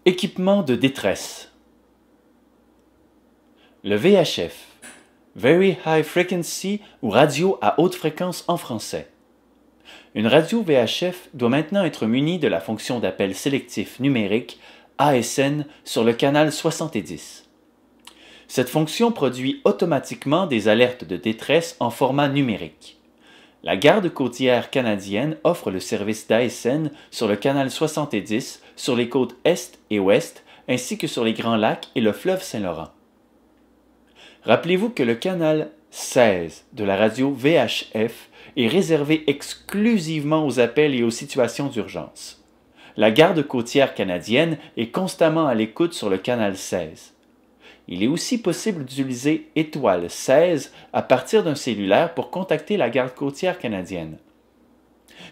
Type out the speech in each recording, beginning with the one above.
Équipement de détresse. Le VHF, Very High Frequency ou radio à haute fréquence en français. Une radio VHF doit maintenant être munie de la fonction d'appel sélectif numérique ASN sur le canal 70. Cette fonction produit automatiquement des alertes de détresse en format numérique. La garde côtière canadienne offre le service d'ASN sur le canal 70 sur les côtes Est et Ouest, ainsi que sur les Grands Lacs et le fleuve Saint-Laurent. Rappelez-vous que le canal 16 de la radio VHF est réservé exclusivement aux appels et aux situations d'urgence. La garde côtière canadienne est constamment à l'écoute sur le canal 16. Il est aussi possible d'utiliser étoile 16 à partir d'un cellulaire pour contacter la garde côtière canadienne.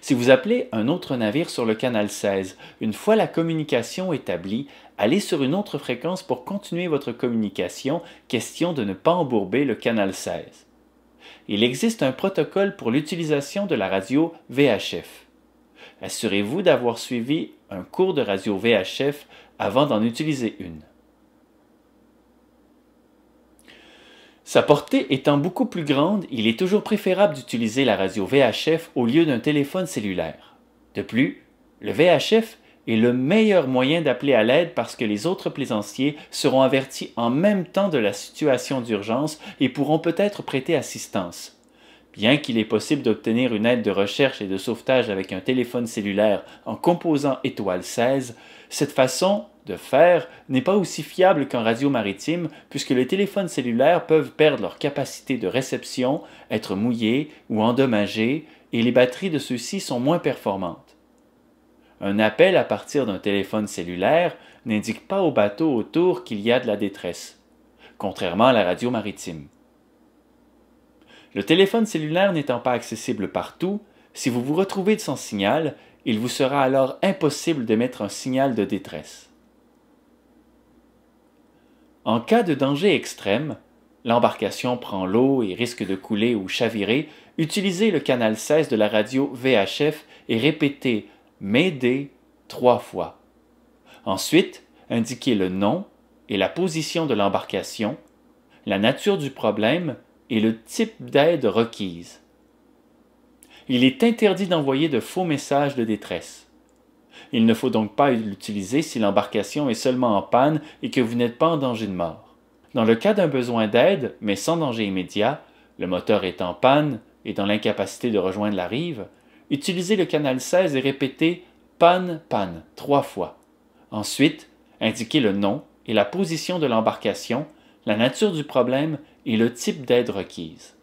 Si vous appelez un autre navire sur le canal 16, une fois la communication établie, allez sur une autre fréquence pour continuer votre communication, question de ne pas embourber le canal 16. Il existe un protocole pour l'utilisation de la radio VHF. Assurez-vous d'avoir suivi un cours de radio VHF avant d'en utiliser une. Sa portée étant beaucoup plus grande, il est toujours préférable d'utiliser la radio VHF au lieu d'un téléphone cellulaire. De plus, le VHF est le meilleur moyen d'appeler à l'aide parce que les autres plaisanciers seront avertis en même temps de la situation d'urgence et pourront peut-être prêter assistance. Bien qu'il est possible d'obtenir une aide de recherche et de sauvetage avec un téléphone cellulaire en composant étoile 16, cette façon de faire n'est pas aussi fiable qu'en radio maritime puisque les téléphones cellulaires peuvent perdre leur capacité de réception, être mouillés ou endommagés et les batteries de ceux-ci sont moins performantes. Un appel à partir d'un téléphone cellulaire n'indique pas au bateau autour qu'il y a de la détresse, contrairement à la radio maritime. Le téléphone cellulaire n'étant pas accessible partout, si vous vous retrouvez sans signal, il vous sera alors impossible d'émettre un signal de détresse. En cas de danger extrême, l'embarcation prend l'eau et risque de couler ou chavirer, utilisez le canal 16 de la radio VHF et répétez « Mayday » 3 fois. Ensuite, indiquez le nom et la position de l'embarcation, la nature du problème et le type d'aide requise. Il est interdit d'envoyer de faux messages de détresse. Il ne faut donc pas l'utiliser si l'embarcation est seulement en panne et que vous n'êtes pas en danger de mort. Dans le cas d'un besoin d'aide, mais sans danger immédiat, le moteur est en panne et dans l'incapacité de rejoindre la rive, utilisez le canal 16 et répétez « panne, panne » 3 fois. Ensuite, indiquez le nom et la position de l'embarcation, la nature du problème et le type d'aide requise.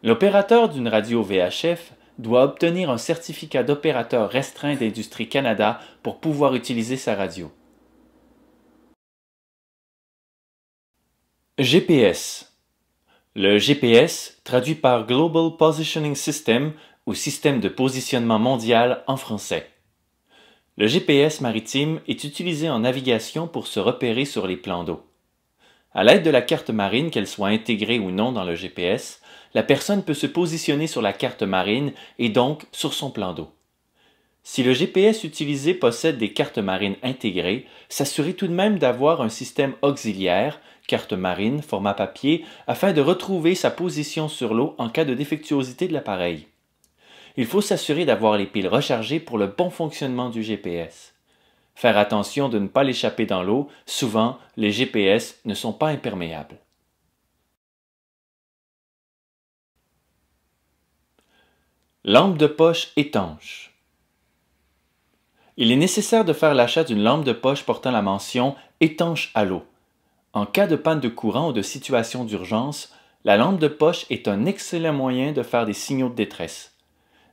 L'opérateur d'une radio VHF doit obtenir un certificat d'opérateur restreint d'Industrie Canada pour pouvoir utiliser sa radio. GPS. Le GPS, traduit par Global Positioning System ou Système de positionnement mondial en français. Le GPS maritime est utilisé en navigation pour se repérer sur les plans d'eau. À l'aide de la carte marine, qu'elle soit intégrée ou non dans le GPS, la personne peut se positionner sur la carte marine et donc sur son plan d'eau. Si le GPS utilisé possède des cartes marines intégrées, s'assurez tout de même d'avoir un système auxiliaire, carte marine, format papier, afin de retrouver sa position sur l'eau en cas de défectuosité de l'appareil. Il faut s'assurer d'avoir les piles rechargées pour le bon fonctionnement du GPS. Faire attention de ne pas l'échapper dans l'eau, souvent les GPS ne sont pas imperméables. Lampe de poche étanche. Il est nécessaire de faire l'achat d'une lampe de poche portant la mention « étanche à l'eau ». En cas de panne de courant ou de situation d'urgence, la lampe de poche est un excellent moyen de faire des signaux de détresse.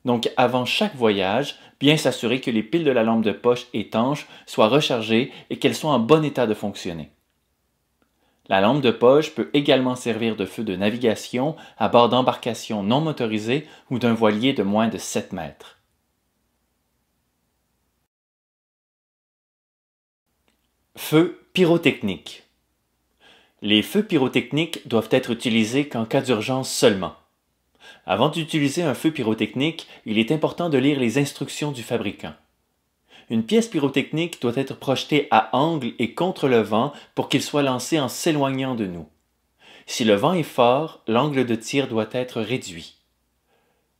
Donc avant chaque voyage, bien s'assurer que les piles de la lampe de poche étanche soient rechargées et qu'elles soient en bon état de fonctionner. La lampe de poche peut également servir de feu de navigation à bord d'embarcations non motorisées ou d'un voilier de moins de 7 mètres. Feu pyrotechnique. Les feux pyrotechniques doivent être utilisés qu'en cas d'urgence seulement. Avant d'utiliser un feu pyrotechnique, il est important de lire les instructions du fabricant. Une pièce pyrotechnique doit être projetée à angle et contre le vent pour qu'il soit lancé en s'éloignant de nous. Si le vent est fort, l'angle de tir doit être réduit.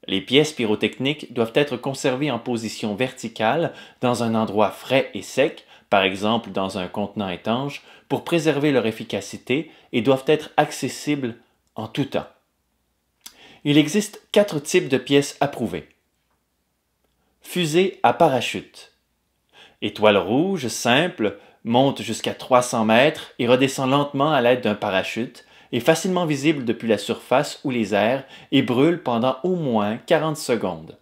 Les pièces pyrotechniques doivent être conservées en position verticale dans un endroit frais et sec, par exemple dans un contenant étanche, pour préserver leur efficacité et doivent être accessibles en tout temps. Il existe 4 types de pièces approuvées. Fusée à parachute. Étoile rouge simple monte jusqu'à 300 mètres et redescend lentement à l'aide d'un parachute, est facilement visible depuis la surface ou les airs et brûle pendant au moins 40 secondes.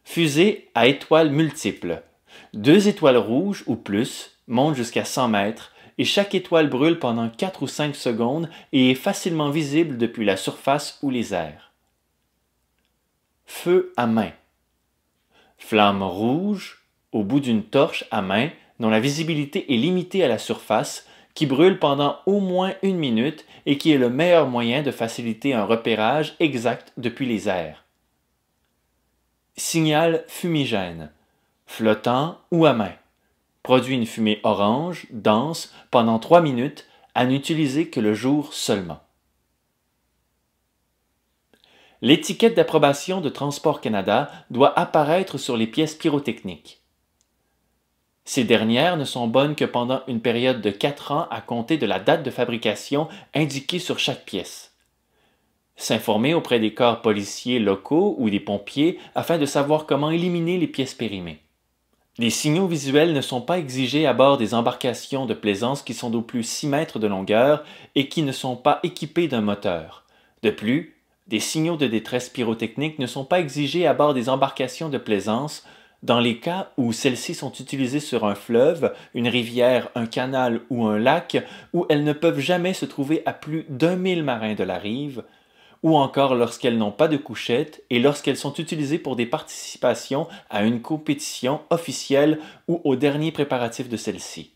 Fusée à étoiles multiples. 2 étoiles rouges ou plus montent jusqu'à 100 mètres et chaque étoile brûle pendant 4 ou 5 secondes et est facilement visible depuis la surface ou les airs. Feu à main. Flamme rouge au bout d'une torche à main dont la visibilité est limitée à la surface, qui brûle pendant au moins 1 minute et qui est le meilleur moyen de faciliter un repérage exact depuis les airs. Signal fumigène, flottant ou à main, produit une fumée orange, dense, pendant 3 minutes, à n'utiliser que le jour seulement. L'étiquette d'approbation de Transport Canada doit apparaître sur les pièces pyrotechniques. Ces dernières ne sont bonnes que pendant une période de 4 ans à compter de la date de fabrication indiquée sur chaque pièce. S'informer auprès des corps policiers locaux ou des pompiers afin de savoir comment éliminer les pièces périmées. Les signaux visuels ne sont pas exigés à bord des embarcations de plaisance qui sont d'au plus 6 mètres de longueur et qui ne sont pas équipées d'un moteur. De plus, des signaux de détresse pyrotechnique ne sont pas exigés à bord des embarcations de plaisance dans les cas où celles-ci sont utilisées sur un fleuve, une rivière, un canal ou un lac, où elles ne peuvent jamais se trouver à plus d'1 000 marins de la rive, ou encore lorsqu'elles n'ont pas de couchette et lorsqu'elles sont utilisées pour des participations à une compétition officielle ou aux derniers préparatifs de celle-ci.